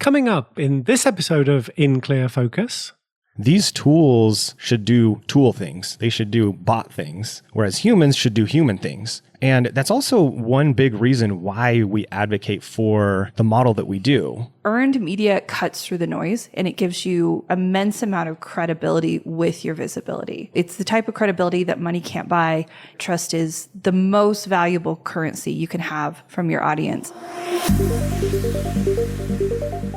Coming up in this episode of In Clear Focus. These tools should do tool things. They should do bot things, whereas humans should do human things. And that's also one big reason why we advocate for the model that we do. Earned media cuts through the noise and it gives you immense amount of credibility with your visibility. It's the type of credibility that money can't buy. Trust is the most valuable currency you can have from your audience.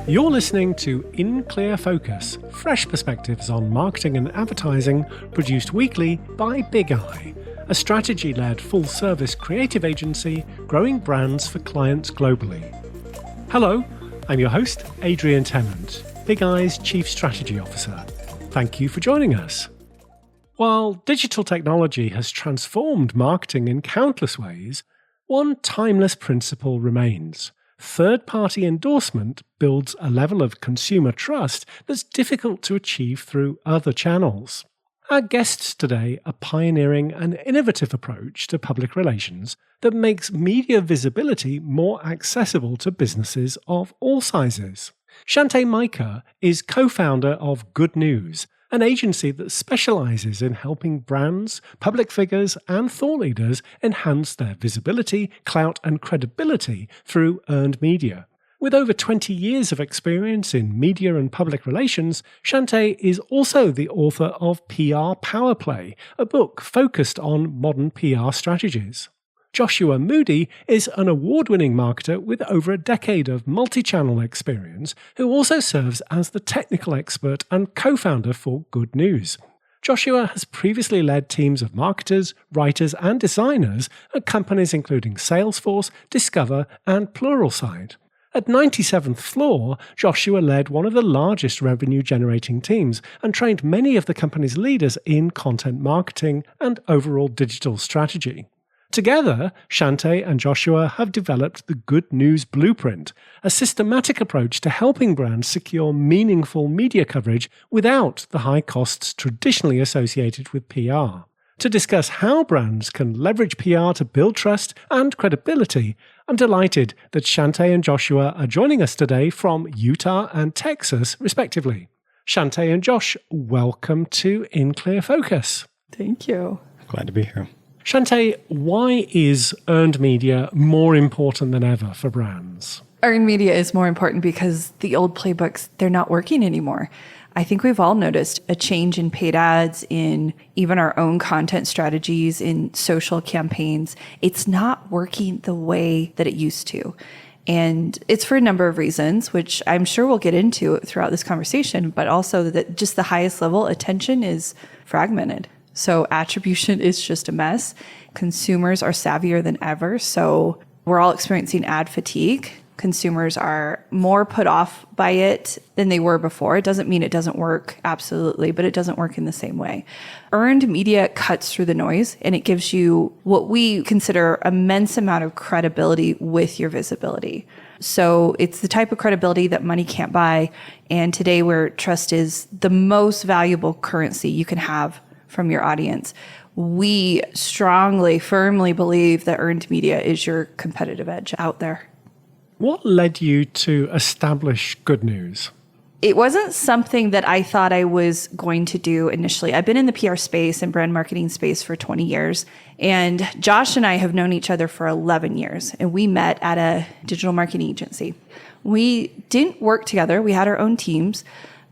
You're listening to In Clear Focus, fresh perspectives on marketing and advertising, produced weekly by Big Eye, a strategy-led full-service creative agency growing brands for clients globally. Hello, I'm your host, Adrian Tennant, Big Eye's Chief Strategy Officer. Thank you for joining us. While digital technology has transformed marketing in countless ways, one timeless principle remains. Third-party endorsement builds a level of consumer trust that's difficult to achieve through other channels. Our guests today are pioneering an innovative approach to public relations that makes media visibility more accessible to businesses of all sizes. Shante Micah is co-founder of Good News, an agency that specializes in helping brands, public figures, and thought leaders enhance their visibility, clout, and credibility through earned media. With over 20 years of experience in media and public relations, Shanté is also the author of PR Power Play, a book focused on modern PR strategies. Joshua Moody is an award-winning marketer with over a decade of multi-channel experience, who also serves as the technical expert and co-founder for Good News. Joshua has previously led teams of marketers, writers, and designers at companies including Salesforce, Discover, and Pluralsight. At 97th Floor, Joshua led one of the largest revenue-generating teams and trained many of the company's leaders in content marketing and overall digital strategy. Together, Shanté and Joshua have developed the Good News Blueprint, a systematic approach to helping brands secure meaningful media coverage without the high costs traditionally associated with PR. To discuss how brands can leverage PR to build trust and credibility, I'm delighted that Shanté and Joshua are joining us today from Utah and Texas, respectively. Shanté and Josh, welcome to In Clear Focus. Thank you. Glad to be here. Shanté, why is earned media more important than ever for brands? Earned media is more important because the old playbooks, they're not working anymore. I think we've all noticed a change in paid ads, in even our own content strategies, in social campaigns. It's not working the way that it used to. And it's for a number of reasons, which I'm sure we'll get into throughout this conversation, but also that just the highest level attention is fragmented. So attribution is just a mess. Consumers are savvier than ever. So we're all experiencing ad fatigue. Consumers are more put off by it than they were before. It doesn't mean it doesn't work, absolutely, but it doesn't work in the same way. Earned media cuts through the noise and it gives you what we consider immense amount of credibility with your visibility. So it's the type of credibility that money can't buy. And today where trust is the most valuable currency you can have from your audience. We strongly, firmly believe that earned media is your competitive edge out there. What led you to establish Good News? It wasn't something that I thought I was going to do initially. I've been in the PR space and brand marketing space for 20 years. And Josh and I have known each other for 11 years. And we met at a digital marketing agency. We didn't work together. We had our own teams.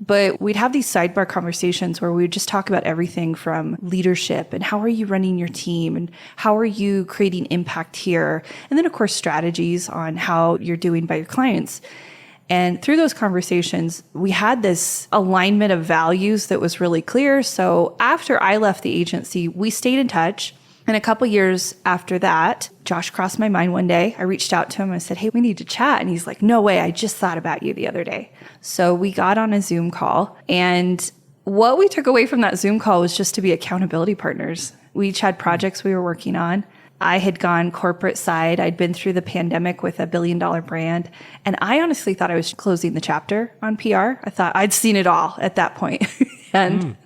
But we'd have these sidebar conversations where we would just talk about everything from leadership and how are you running your team and how are you creating impact here? And then, of course, strategies on how you're doing by your clients. And through those conversations, we had this alignment of values that was really clear. So after I left the agency, we stayed in touch. And a couple years after that, Josh crossed my mind one day. I reached out to him. I said, hey, we need to chat. And he's like, no way. I just thought about you the other day. So we got on a Zoom call. And what we took away from that Zoom call was just to be accountability partners. We each had projects we were working on. I had gone corporate side. I'd been through the pandemic with $1 billion brand. And I honestly thought I was closing the chapter on PR. I thought I'd seen it all at that point. And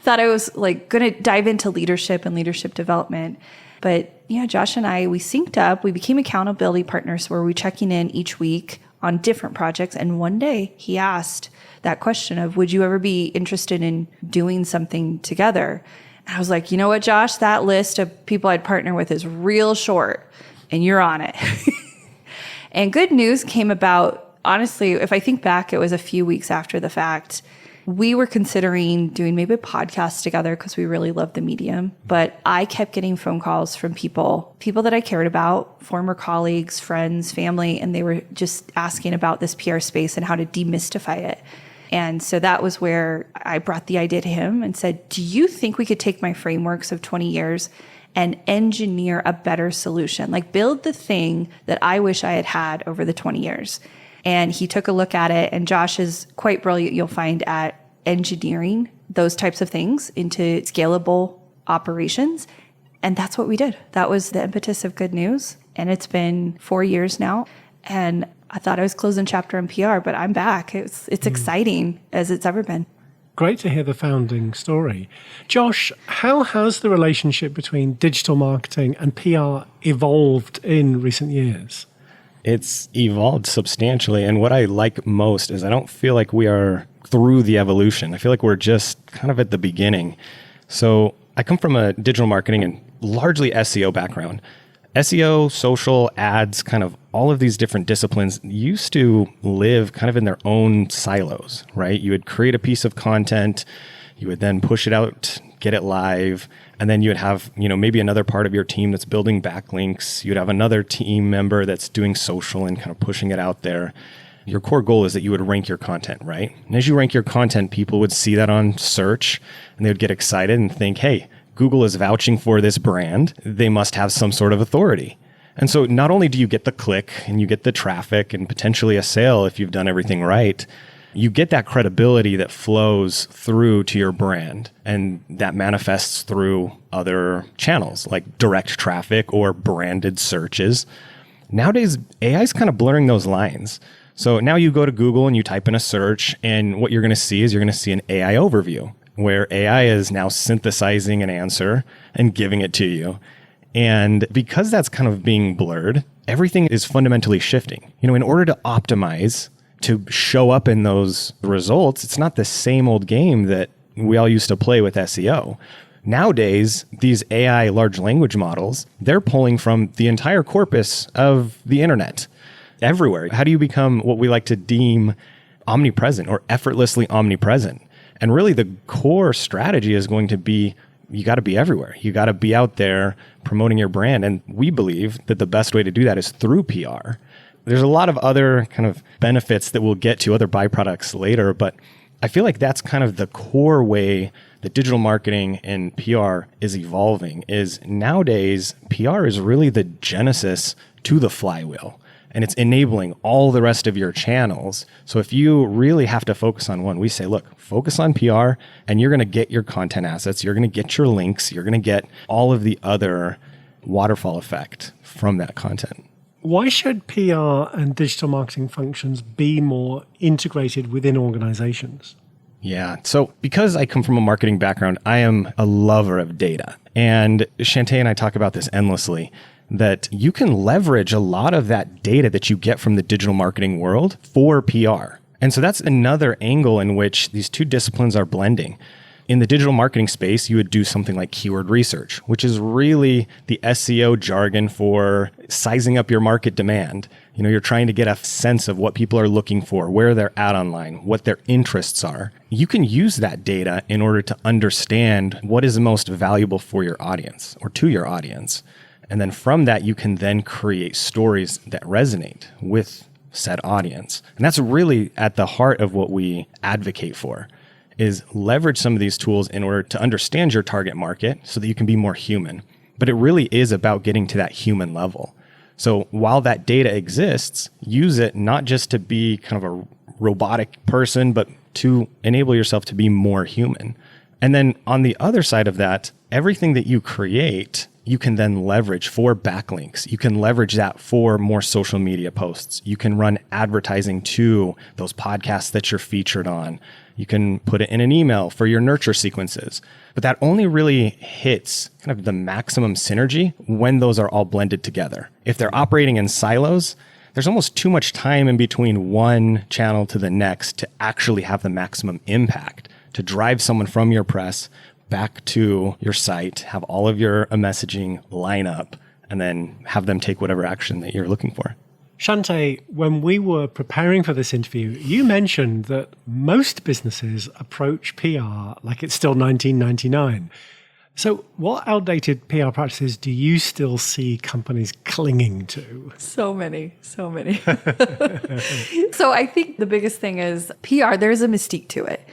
thought I was like going to dive into leadership and leadership development. But yeah, Josh and I, we synced up. We became accountability partners where we're checking in each week on different projects. And one day he asked that question of, would you ever be interested in doing something together? And I was like, you know what, Josh, that list of people I'd partner with is real short and you're on it. And good news came about, honestly, if I think back, it was a few weeks after the fact. We were considering doing maybe a podcast together because we really loved the medium. But I kept getting phone calls from people that I cared about, former colleagues, friends, family, and they were just asking about this PR space and how to demystify it. And so that was where I brought the idea to him and said, do you think we could take my frameworks of 20 years and engineer a better solution? Like build the thing that I wish I had had over the 20 years. And he took a look at it, and Josh is quite brilliant, you'll find, at engineering those types of things into scalable operations. And that's what we did. That was the impetus of Good News. And it's been 4 years now. And I thought I was closing chapter in PR, but I'm back. It's exciting as it's ever been. Great to hear the founding story. Josh, how has the relationship between digital marketing and PR evolved in recent years? It's evolved substantially. And what I like most is I don't feel like we are through the evolution. I feel like we're just kind of at the beginning. So I come from a digital marketing and largely SEO background. SEO, social, ads, kind of all of these different disciplines used to live kind of in their own silos, right? You would create a piece of content, you would then push it out, get it live, and then you would have, maybe another part of your team that's building backlinks. You'd have another team member that's doing social and kind of pushing it out there. Your core goal is that you would rank your content, right? And as you rank your content, people would see that on search and they would get excited and think, hey, Google is vouching for this brand. They must have some sort of authority. And so not only do you get the click and you get the traffic and potentially a sale if you've done everything right, you get that credibility that flows through to your brand, and that manifests through other channels like direct traffic or branded searches. Nowadays, AI is kind of blurring those lines. So now you go to Google and you type in a search, and what you're going to see is you're going to see an AI overview where AI is now synthesizing an answer and giving it to you. And because that's kind of being blurred, everything is fundamentally shifting. In order to optimize to show up in those results, it's not the same old game that we all used to play with SEO. Nowadays, these AI large language models, they're pulling from the entire corpus of the internet everywhere. How do you become what we like to deem omnipresent or effortlessly omnipresent? And really the core strategy is going to be, you got to be everywhere. You got to be out there promoting your brand. And we believe that the best way to do that is through PR. There's a lot of other kind of benefits that we'll get to, other byproducts later, but I feel like that's kind of the core way that digital marketing and PR is evolving. Is nowadays, PR is really the genesis to the flywheel, and it's enabling all the rest of your channels. So if you really have to focus on one, we say, look, focus on PR and you're going to get your content assets, you're going to get your links, you're going to get all of the other waterfall effect from that content. Why should PR and digital marketing functions be more integrated within organizations? Yeah. So because I come from a marketing background, I am a lover of data. And Shanté and I talk about this endlessly, that you can leverage a lot of that data that you get from the digital marketing world for PR. And so that's another angle in which these two disciplines are blending. In the digital marketing space, you would do something like keyword research, which is really the SEO jargon for sizing up your market demand. You're trying to get a sense of what people are looking for, where they're at online, what their interests are. You can use that data in order to understand what is the most valuable for your audience or to your audience. And then from that, you can then create stories that resonate with said audience. And that's really at the heart of what we advocate for, is leverage some of these tools in order to understand your target market so that you can be more human. But it really is about getting to that human level. So while that data exists, use it not just to be kind of a robotic person, but to enable yourself to be more human. And then on the other side of that, everything that you create, you can then leverage for backlinks. You can leverage that for more social media posts. You can run advertising to those podcasts that you're featured on. You can put it in an email for your nurture sequences. But that only really hits kind of the maximum synergy when those are all blended together. If they're operating in silos, there's almost too much time in between one channel to the next to actually have the maximum impact, to drive someone from your press back to your site, have all of your messaging line up, and then have them take whatever action that you're looking for. Shante, when we were preparing for this interview, you mentioned that most businesses approach PR like it's still 1999. So what outdated PR practices do you still see companies clinging to? So many. So I think the biggest thing is PR, there's a mystique to it.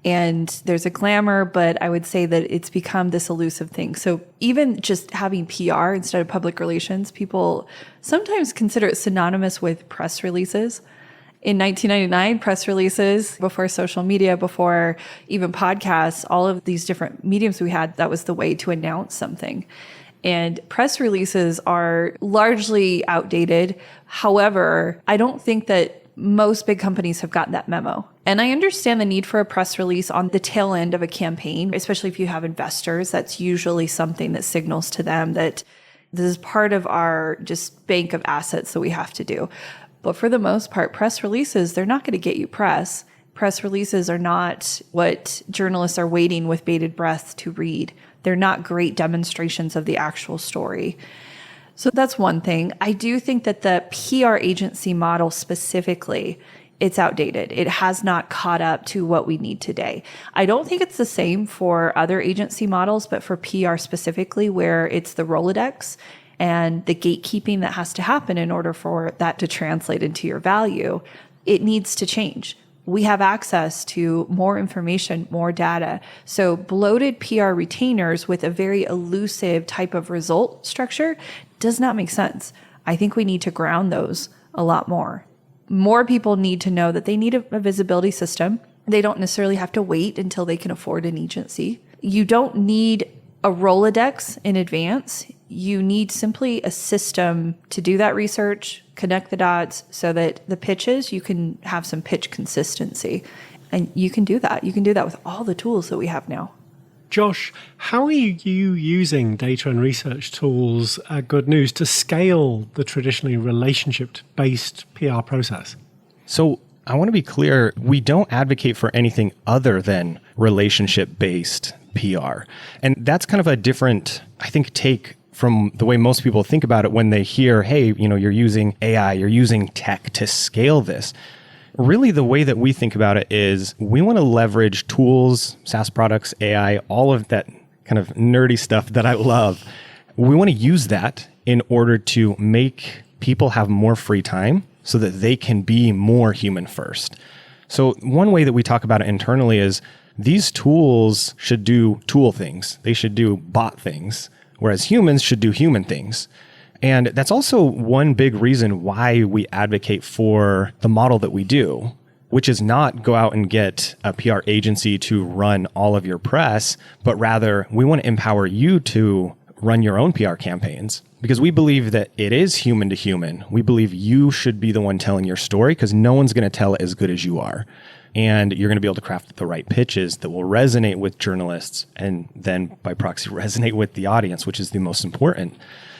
And there's a glamour, but I would say that it's become this elusive thing. So even just having PR instead of public relations, people sometimes consider it synonymous with press releases. In 1999, press releases, before social media, before even podcasts, all of these different mediums we had, that was the way to announce something. And press releases are largely outdated. However, I don't think that most big companies have gotten that memo. And I understand the need for a press release on the tail end of a campaign, especially if you have investors. That's usually something that signals to them that this is part of our just bank of assets that we have to do. But for the most part, press releases, they're not going to get you press. Press releases are not what journalists are waiting with bated breath to read. They're not great demonstrations of the actual story. So that's one thing. I do think that the PR agency model specifically, it's outdated. It has not caught up to what we need today. I don't think it's the same for other agency models, but for PR specifically, where it's the Rolodex and the gatekeeping that has to happen in order for that to translate into your value, it needs to change. We have access to more information, more data. So bloated PR retainers with a very elusive type of result structure does not make sense. I think we need to ground those a lot more. More people need to know that they need a visibility system. They don't necessarily have to wait until they can afford an agency. You don't need a Rolodex in advance. You need simply a system to do that research, connect the dots so that the pitches, you can have some pitch consistency. And you can do that. You can do that with all the tools that we have now. Josh, how are you using data and research tools at Good News to scale the traditionally relationship-based PR process? So I want to be clear, we don't advocate for anything other than relationship-based PR. And that's kind of a different, I think, take from the way most people think about it when they hear, hey, you're using AI, you're using tech to scale this. Really, the way that we think about it is we want to leverage tools, SaaS products, AI, all of that kind of nerdy stuff that I love. We want to use that in order to make people have more free time so that they can be more human first. So one way that we talk about it internally is these tools should do tool things. They should do bot things, whereas humans should do human things. And that's also one big reason why we advocate for the model that we do, which is not go out and get a PR agency to run all of your press, but rather we want to empower you to run your own PR campaigns because we believe that it is human to human. We believe you should be the one telling your story because no one's going to tell it as good as you are. And you're going to be able to craft the right pitches that will resonate with journalists and then by proxy resonate with the audience, which is the most important.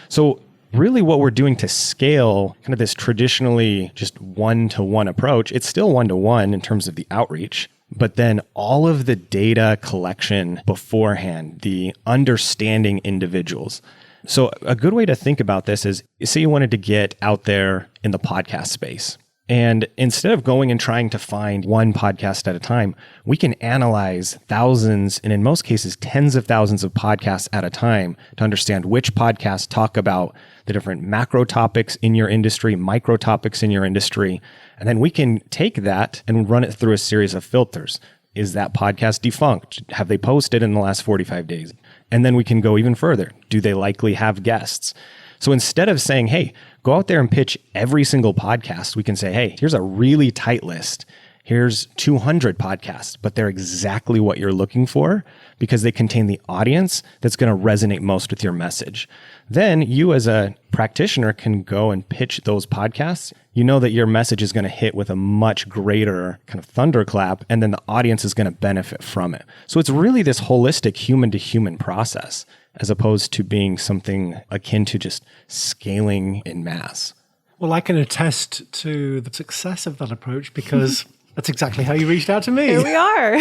So really what we're doing to scale kind of this traditionally just one-to-one approach, it's still one-to-one in terms of the outreach, but then all of the data collection beforehand, the understanding individuals. So a good way to think about this is, say you wanted to get out there in the podcast space. And instead of going and trying to find one podcast at a time, we can analyze thousands, and in most cases, tens of thousands of podcasts at a time to understand which podcasts talk about the different macro topics in your industry, micro topics in your industry. And then we can take that and run it through a series of filters. Is that podcast defunct? Have they posted in the last 45 days? And then we can go even further. Do they likely have guests? So instead of saying, hey, go out there and pitch every single podcast, we can say, hey, here's a really tight list. Here's 200 podcasts, but they're exactly what you're looking for because they contain the audience that's going to resonate most with your message. Then you as a practitioner can go and pitch those podcasts. You know that your message is going to hit with a much greater kind of thunderclap, and then the audience is going to benefit from it. So it's really this holistic human to human process, as opposed to being something akin to just scaling in mass. Well, I can attest to the success of that approach because that's exactly how you reached out to me. Here we are.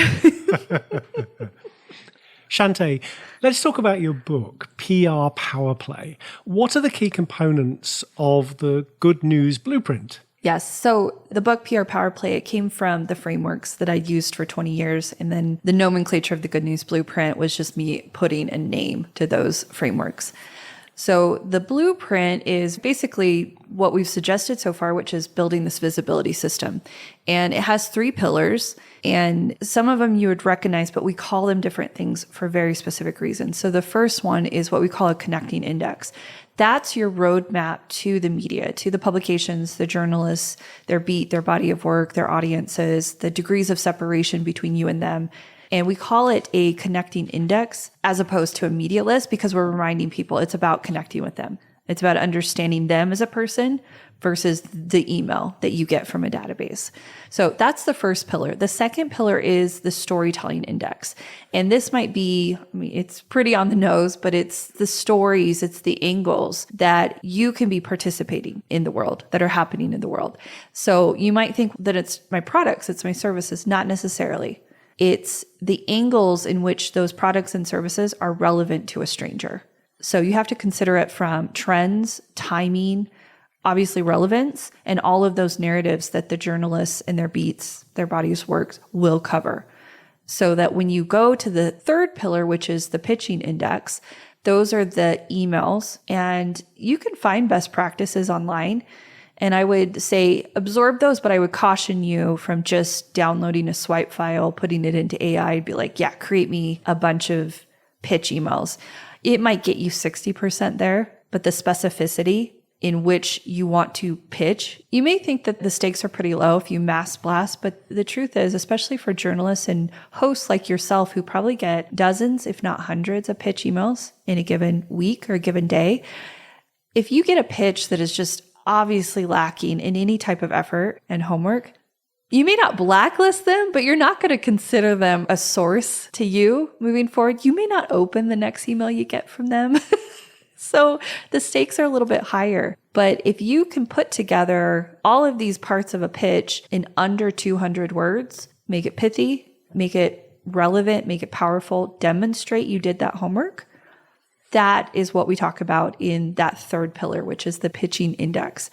Shante, let's talk about your book, PR Power Play. What are the key components of the Good News Blueprint? Yes. So the book PR Power Play, it came from the frameworks that I used for 20 years. And then the nomenclature of the Good News Blueprint was just me putting a name to those frameworks. So the blueprint is basically what we've suggested so far, which is building this visibility system. And it has 3 pillars, and some of them you would recognize, but we call them different things for very specific reasons. So the first one is what we call a connecting index. That's your roadmap to the media, to the publications, the journalists, their beat, their body of work, their audiences, the degrees of separation between you and them. And we call it a connecting index as opposed to a media list because we're reminding people it's about connecting with them. It's about understanding them as a person versus the email that you get from a database. So that's the first pillar. The second pillar is the storytelling index. And this might be, it's pretty on the nose, but it's the stories, it's the angles that you can be participating in the world, that are happening in the world. So you might think that it's my products, it's my services, not necessarily. It's the angles in which those products and services are relevant to a stranger. So you have to consider it from trends, timing, obviously relevance, and all of those narratives that the journalists and their beats, their bodies works will cover. So that when you go to the third pillar, which is the pitching index, those are the emails, and you can find best practices online. And I would say absorb those, but I would caution you from just downloading a swipe file, putting it into AI, and be like, yeah, create me a bunch of pitch emails. It might get you 60% there, but the specificity in which you want to pitch, you may think that the stakes are pretty low if you mass blast, but the truth is, especially for journalists and hosts like yourself who probably get dozens, if not hundreds of pitch emails in a given week or a given day, if you get a pitch that is just obviously lacking in any type of effort and homework, you may not blacklist them, but you're not going to consider them a source to you moving forward. You may not open the next email you get from them. So the stakes are a little bit higher. But if you can put together all of these parts of a pitch in under 200 words, make it pithy, make it relevant, make it powerful, demonstrate you did that homework, that is what we talk about in that third pillar, which is the pitching index.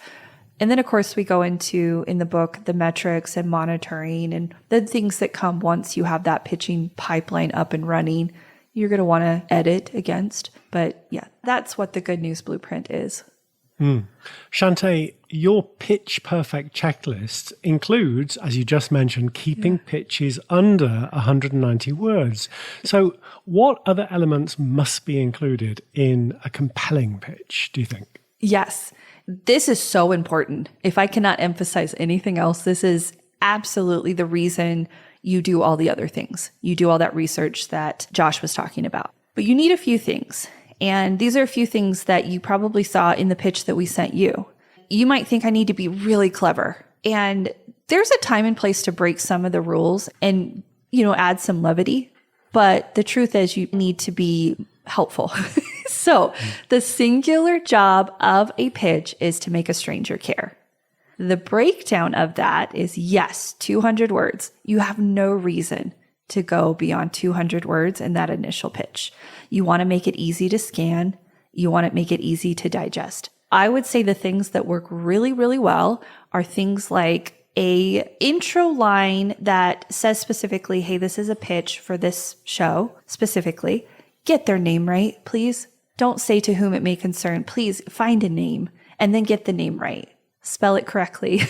And then, of course, we go into, in the book, the metrics and monitoring and the things that come once you have that pitching pipeline up and running, you're going to want to edit against. But yeah, that's what the Good News Blueprint is. Shante, your pitch perfect checklist includes, as you just mentioned, keeping pitches under 190 words. So what other elements must be included in a compelling pitch, do you think? Yes, this is so important. If I cannot emphasize anything else, this is absolutely the reason you do all the other things. You do all that research that Josh was talking about. But you need a few things. And these are a few things that you probably saw in the pitch that we sent you. You might think I need to be really clever. And there's a time and place to break some of the rules and, add some levity. But the truth is you need to be helpful. So the singular job of a pitch is to make a stranger care. The breakdown of that is, yes, 200 words. You have no reason to go beyond 200 words in that initial pitch. You want to make it easy to scan. You want to make it easy to digest. I would say the things that work really, really well are things like a intro line that says specifically, hey, this is a pitch for this show specifically. Get their name right, please. Don't say to whom it may concern. Please find a name and then get the name right. Spell it correctly.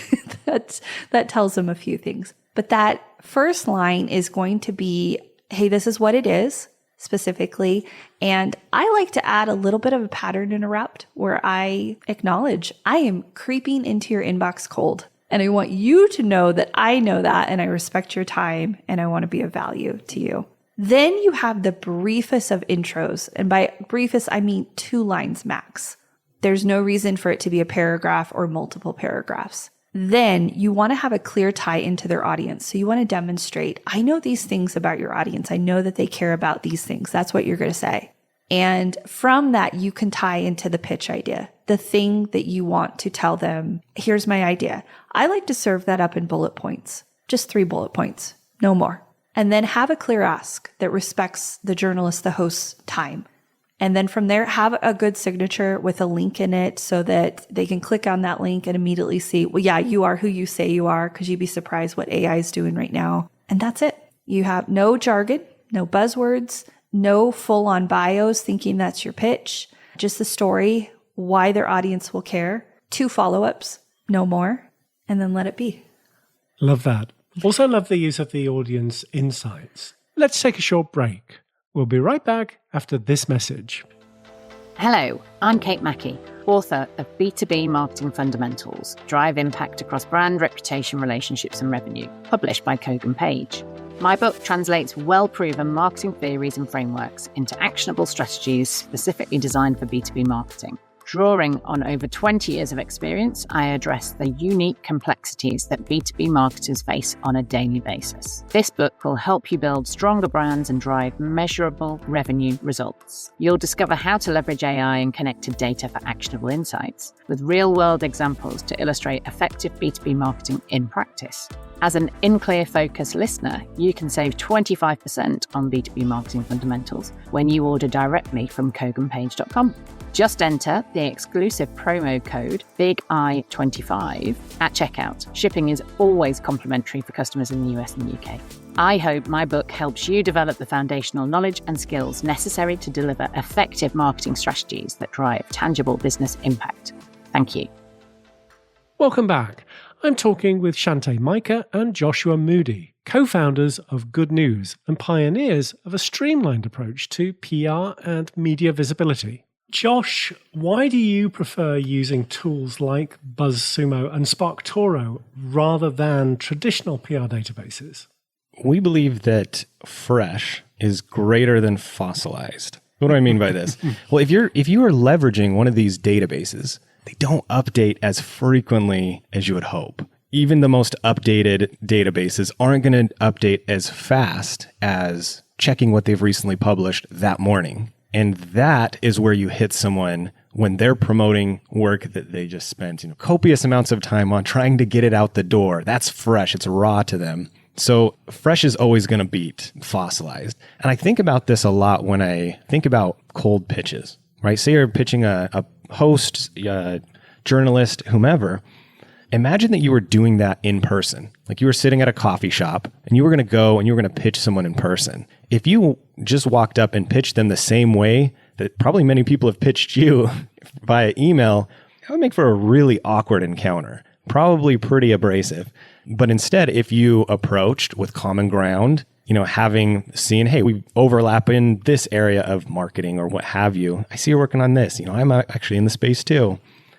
That tells them a few things. But that first line is going to be, hey, this is what it is specifically. And I like to add a little bit of a pattern interrupt where I acknowledge I am creeping into your inbox cold. And I want you to know that I know that and I respect your time and I want to be of value to you. Then you have the briefest of intros. And by briefest, I mean 2 lines max. There's no reason for it to be a paragraph or multiple paragraphs. Then you want to have a clear tie into their audience. So you want to demonstrate, I know these things about your audience. I know that they care about these things. That's what you're going to say. And from that, you can tie into the pitch idea the thing that you want to tell them. Here's my idea. I like to serve that up in bullet points, just 3 bullet points, no more. And then have a clear ask that respects the journalist, the host's time. And then from there, have a good signature with a link in it so that they can click on that link and immediately see, well, yeah, you are who you say you are, because you'd be surprised what AI is doing right now. And that's it. You have no jargon, no buzzwords, no full-on bios thinking that's your pitch, just the story, why their audience will care, 2 follow-ups, no more, and then let it be. Love that. Also love the use of the audience insights. Let's take a short break. We'll be right back after this message. Hello, I'm Kate Mackey, author of B2B Marketing Fundamentals, Drive Impact Across Brand, Reputation, Relationships and Revenue, published by Kogan Page. My book translates well-proven marketing theories and frameworks into actionable strategies specifically designed for B2B marketing. Drawing on over 20 years of experience, I address the unique complexities that B2B marketers face on a daily basis. This book will help you build stronger brands and drive measurable revenue results. You'll discover how to leverage AI and connected data for actionable insights, with real-world examples to illustrate effective B2B marketing in practice. As an In-Clear Focus listener, you can save 25% on B2B Marketing Fundamentals when you order directly from koganpage.com. Just enter the exclusive promo code BIGI25 at checkout. Shipping is always complimentary for customers in the US and UK. I hope my book helps you develop the foundational knowledge and skills necessary to deliver effective marketing strategies that drive tangible business impact. Thank you. Welcome back. I'm talking with Shante, Micah, and Joshua Moody, co-founders of Good News and pioneers of a streamlined approach to PR and media visibility. Josh, why do you prefer using tools like BuzzSumo and SparkToro rather than traditional PR databases? We believe that fresh is greater than fossilized. What do I mean by this? Well, if you are leveraging one of these databases, they don't update as frequently as you would hope. Even the most updated databases aren't going to update as fast as checking what they've recently published that morning. And that is where you hit someone when they're promoting work that they just spent copious amounts of time on trying to get it out the door. That's fresh. It's raw to them. So fresh is always going to beat fossilized. And I think about this a lot when I think about cold pitches, right? Say you're pitching a host, a journalist, whomever. Imagine that you were doing that in person. Like you were sitting at a coffee shop and you were going to go and you were going to pitch someone in person. If you just walked up and pitched them the same way that probably many people have pitched you via email, that would make for a really awkward encounter, probably pretty abrasive. But instead, if you approached with common ground, having seen, hey, we overlap in this area of marketing or what have you. I see you're working on this. I'm actually in the space too.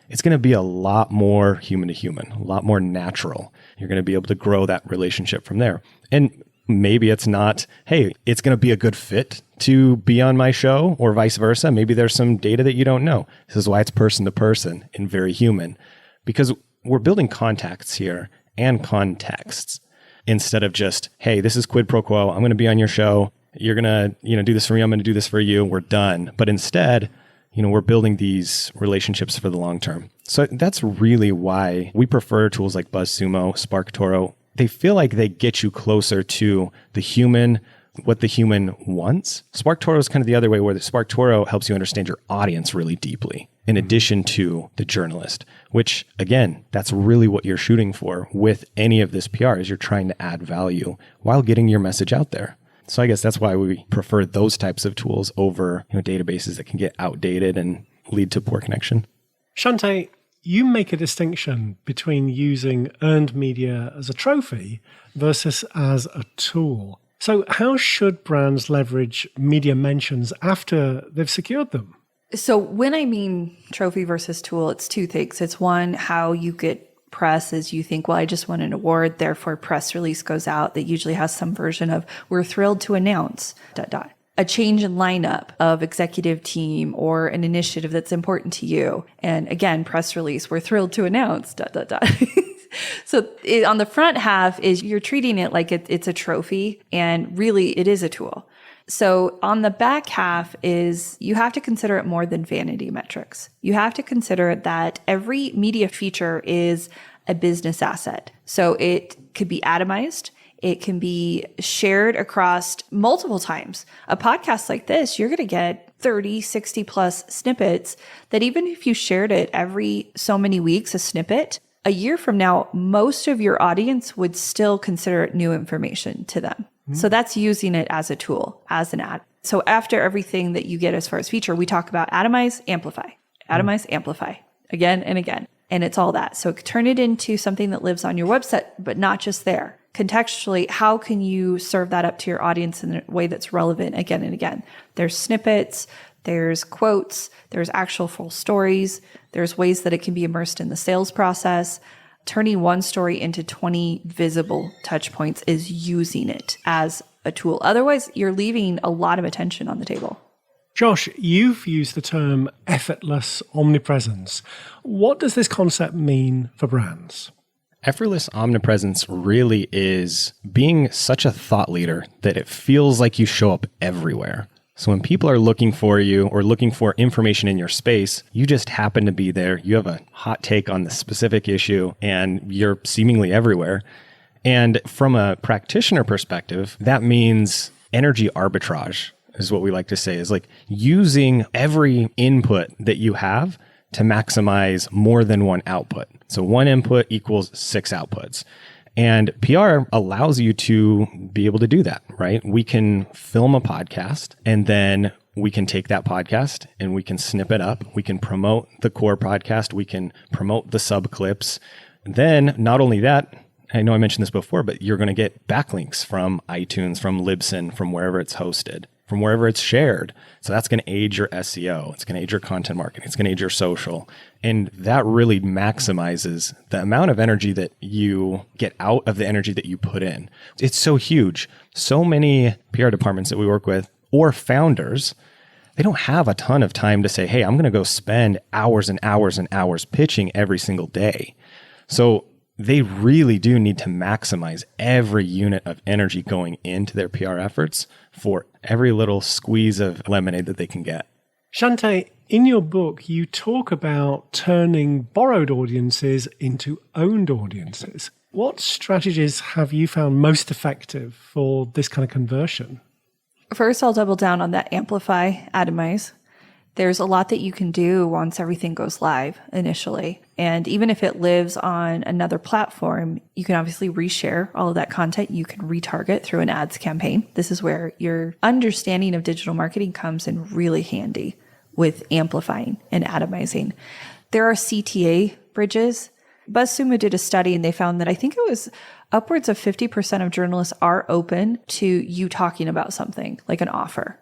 It's going to be a lot more human to human, a lot more natural. You're going to be able to grow that relationship from there. And maybe it's not, hey, it's going to be a good fit to be on my show or vice versa. Maybe there's some data that you don't know. This is why it's person to person and very human, because we're building contacts here and contexts instead of just, hey, this is quid pro quo. I'm going to be on your show. You're going to, do this for me. I'm going to do this for you. We're done. But instead, we're building these relationships for the long term. So that's really why we prefer tools like BuzzSumo, SparkToro. They feel like they get you closer to the human, what the human wants. SparkToro is kind of the other way, where the SparkToro helps you understand your audience really deeply, in addition to the journalist, which again, that's really what you're shooting for with any of this PR, is you're trying to add value while getting your message out there. So I guess that's why we prefer those types of tools over databases that can get outdated and lead to poor connection. Shante, you make a distinction between using earned media as a trophy versus as a tool. So how should brands leverage media mentions after they've secured them? So when I mean trophy versus tool, it's 2 things. It's one, how you get press is you think, well, I just won an award, therefore press release goes out that usually has some version of, we're thrilled to announce, ... a change in lineup of executive team or an initiative that's important to you. And again, press release, we're thrilled to announce, ... So on the front half is you're treating it like it's a trophy, and really it is a tool. So on the back half is you have to consider it more than vanity metrics. You have to consider that every media feature is a business asset. So it could be atomized. It can be shared across multiple times. A podcast like this, you're going to get 30, 60 plus snippets that even if you shared it every so many weeks, a snippet, a year from now, most of your audience would still consider it new information to them. So that's using it as a tool, as an ad. So after everything that you get as far as feature, we talk about atomize, amplify, again and again. And it's all that. So turn it into something that lives on your website, but not just there. Contextually, how can you serve that up to your audience in a way that's relevant again and again? There's snippets, there's quotes, there's actual full stories, there's ways that it can be immersed in the sales process. Turning one story into 20 visible touch points is using it as a tool. Otherwise, you're leaving a lot of attention on the table. Josh, you've used the term effortless omnipresence. What does this concept mean for brands? Effortless omnipresence really is being such a thought leader that it feels like you show up everywhere. So when people are looking for you or looking for information in your space, you just happen to be there. You have a hot take on the specific issue and you're seemingly everywhere. And from a practitioner perspective, that means energy arbitrage is what we like to say, is like using every input that you have to maximize more than one output. So one input equals 6 outputs. And PR allows you to be able to do that, right? We can film a podcast and then we can take that podcast and we can snip it up. We can promote the core podcast. We can promote the sub clips. Then not only that, I know I mentioned this before, but you're going to get backlinks from iTunes, from Libsyn, from wherever it's hosted, from wherever it's shared. So that's going to aid your SEO. It's going to aid your content marketing. It's going to aid your social. And that really maximizes the amount of energy that you get out of the energy that you put in. It's so huge. So many PR departments that we work with or founders, they don't have a ton of time to say, hey, I'm going to go spend hours and hours and hours pitching every single day. So they really do need to maximize every unit of energy going into their PR efforts for every little squeeze of lemonade that they can get. Shante, in your book, you talk about turning borrowed audiences into owned audiences. What strategies have you found most effective for this kind of conversion? First, I'll double down on that amplify, atomize. There's a lot that you can do once everything goes live initially. And even if it lives on another platform, you can obviously reshare all of that content. You can retarget through an ads campaign. This is where your understanding of digital marketing comes in really handy with amplifying and atomizing. There are CTA bridges. BuzzSumo did a study and they found that I think it was upwards of 50% of journalists are open to you talking about something like an offer.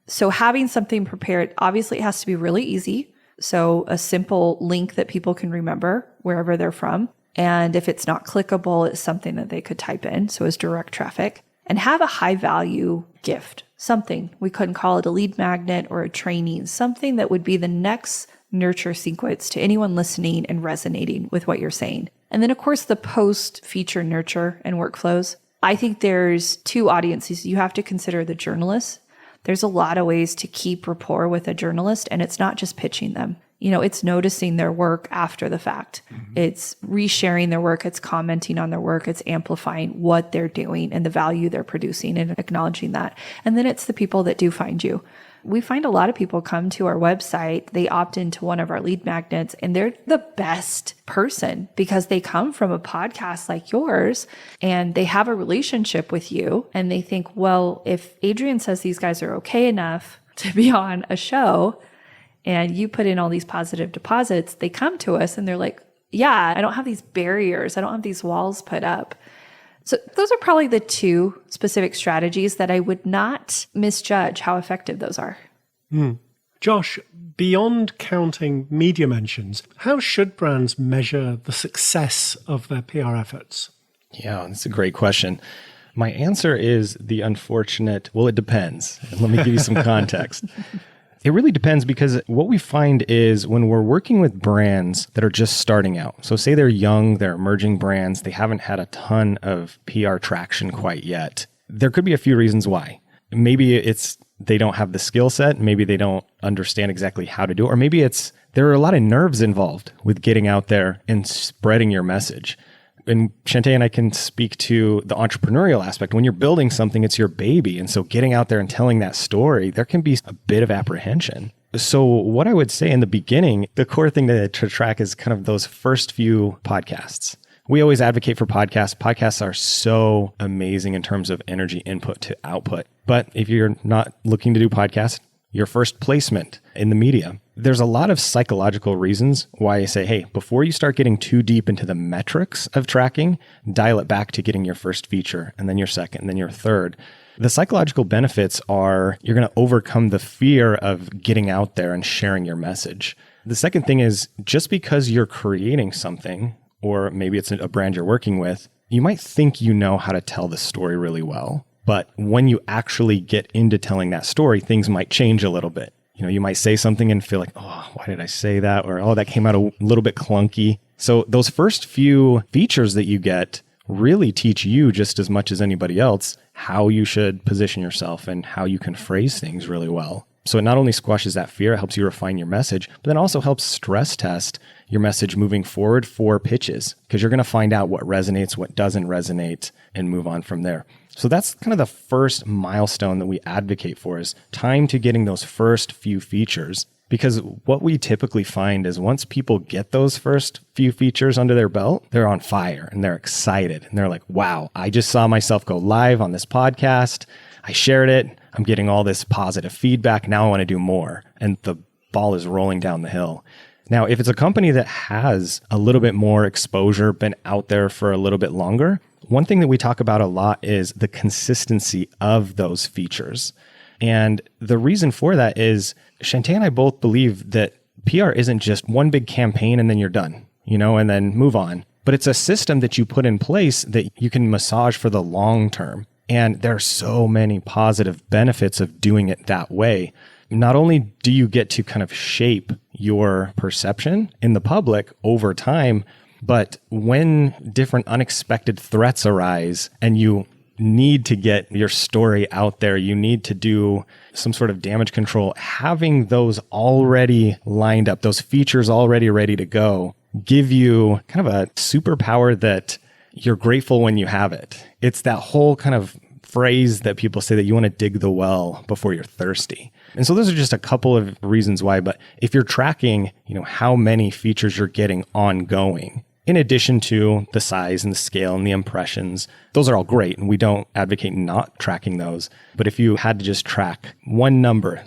So having something prepared, obviously it has to be really easy. So a simple link that people can remember wherever they're from. And if it's not clickable, it's something that they could type in. So as direct traffic, and have a high value gift, something we couldn't call it a lead magnet or a training, something that would be the next nurture sequence to anyone listening and resonating with what you're saying. And then of course the post feature nurture and workflows. I think there's two audiences. You have to consider the journalists. There's a lot of ways to keep rapport with a journalist, and it's not just pitching them. You know, it's noticing their work after the fact. Mm-hmm. It's resharing their work. It's commenting on their work. It's amplifying what they're doing and the value they're producing and acknowledging that. And then it's the people that do find you. We find a lot of people come to our website, they opt into one of our lead magnets, and they're the best person because they come from a podcast like yours and they have a relationship with you. And they think, well, if Adrian says these guys are okay enough to be on a show and you put in all these positive deposits, they come to us and they're like, yeah, I don't have these barriers. I don't have these walls put up. So those are probably the two specific strategies that I would not misjudge how effective those are. Josh, beyond counting media mentions, how should brands measure the success of their PR efforts? Yeah, that's a great question. My answer is the unfortunate, well, it depends. And let me give you some context. It really depends because what we find is when we're working with brands that are just starting out, so say they're young, they're emerging brands, they haven't had a ton of PR traction quite yet. There could be a few reasons why. maybe it's they don't have the skill set, maybe they don't understand exactly how to do it, or maybe there are a lot of nerves involved with getting out there and spreading your message. And Shanté and I can speak to the entrepreneurial aspect. When you're building something, it's your baby. And so getting out there and telling that story, there can be a bit of apprehension. So what I would say in the beginning, the core thing to track is kind of those first few podcasts. We always advocate for podcasts. Podcasts are so amazing in terms of energy input to output. But if you're not looking to do podcasts, your first placement in the media, there's a lot of psychological reasons why I say, hey, before you start getting too deep into the metrics of tracking, dial it back to getting your first feature and then your second and then your third. The psychological benefits are you're going to overcome the fear of getting out there and sharing your message. The second thing is just because you're creating something, or maybe it's a brand you're working with, you might think you know how to tell the story really well. But when you actually get into telling that story, things might change a little bit. You might say something and feel like, oh, why did I say that? Or, oh, that came out a little bit clunky. So those first few features that you get really teach you just as much as anybody else how you should position yourself and how you can phrase things really well. So it not only squashes that fear, it helps you refine your message, but then also helps stress test your message moving forward for pitches, because you're going to find out what resonates, what doesn't resonate, and move on from there. So that's kind of the first milestone that we advocate for, is time to getting those first few features. Because what we typically find is once people get those first few features under their belt, they're on fire and they're excited. And they're like, wow, I just saw myself go live on this podcast. I shared it. I'm getting all this positive feedback. Now I want to do more. And the ball is rolling down the hill. Now, if it's a company that has a little bit more exposure, been out there for a little bit longer, one thing that we talk about a lot is the consistency of those features. And the reason for that is Shanté and I both believe that PR isn't just one big campaign and then you're done, and then move on. But it's a system that you put in place that you can massage for the long term. And there are so many positive benefits of doing it that way. Not only do you get to kind of shape your perception in the public over time, but when different unexpected threats arise and you need to get your story out there, you need to do some sort of damage control, having those already lined up, those features already ready to go, give you kind of a superpower that you're grateful when you have it. It's that whole kind of phrase that people say that you want to dig the well before you're thirsty. And so those are just a couple of reasons why. But if you're tracking, how many features you're getting ongoing, in addition to the size and the scale and the impressions, those are all great. And we don't advocate not tracking those. But if you had to just track one number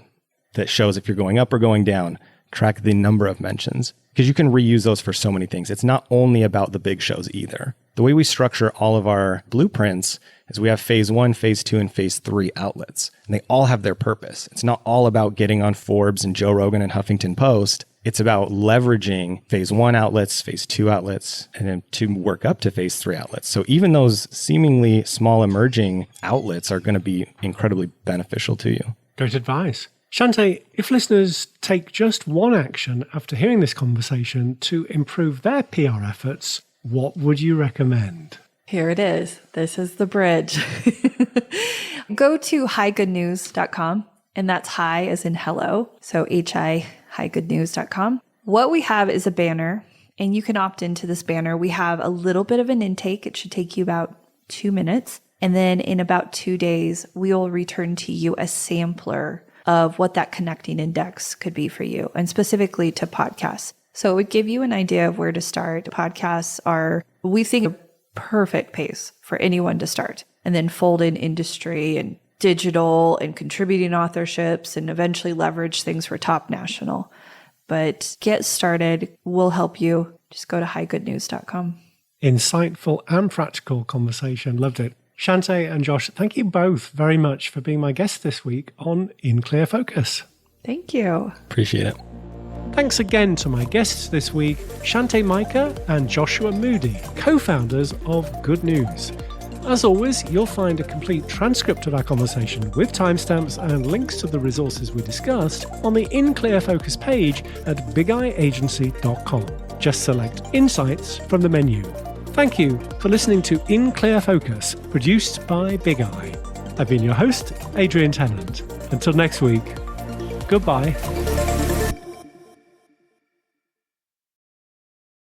that shows if you're going up or going down, track the number of mentions, because you can reuse those for so many things. It's not only about the big shows either. The way we structure all of our blueprints is we have phase 1, phase 2, and phase 3 outlets, and they all have their purpose. It's not all about getting on Forbes and Joe Rogan and Huffington Post. It's about leveraging phase 1 outlets, phase 2 outlets, and then to work up to phase 3 outlets. So even those seemingly small emerging outlets are going to be incredibly beneficial to you. Great advice. Shanté, if listeners take just one action after hearing this conversation to improve their PR efforts, what would you recommend? Here it is. This is the bridge. Go to highgoodnews.com, and that's high as in hello. So highgoodnews.com. What we have is a banner, and you can opt into this banner. We have a little bit of an intake. It should take you about 2 minutes. And then in about 2 days, we will return to you a sampler of what that connecting index could be for you, and specifically to podcasts. So it would give you an idea of where to start. Podcasts are, we think, a perfect pace for anyone to start, and then fold in industry and digital and contributing authorships and eventually leverage things for top national. But get started. We'll help you. Just go to highgoodnews.com. Insightful and practical conversation. Loved it. Shanté and Josh, thank you both very much for being my guests this week on In Clear Focus. Thank you. Appreciate it. Thanks again to my guests this week, Shante Micah and Joshua Moody, co-founders of Good News. As always, you'll find a complete transcript of our conversation with timestamps and links to the resources we discussed on the In Clear Focus page at bigeyeagency.com. Just select Insights from the menu. Thank you for listening to In Clear Focus, produced by Big Eye. I've been your host, Adrian Tennant. Until next week, goodbye.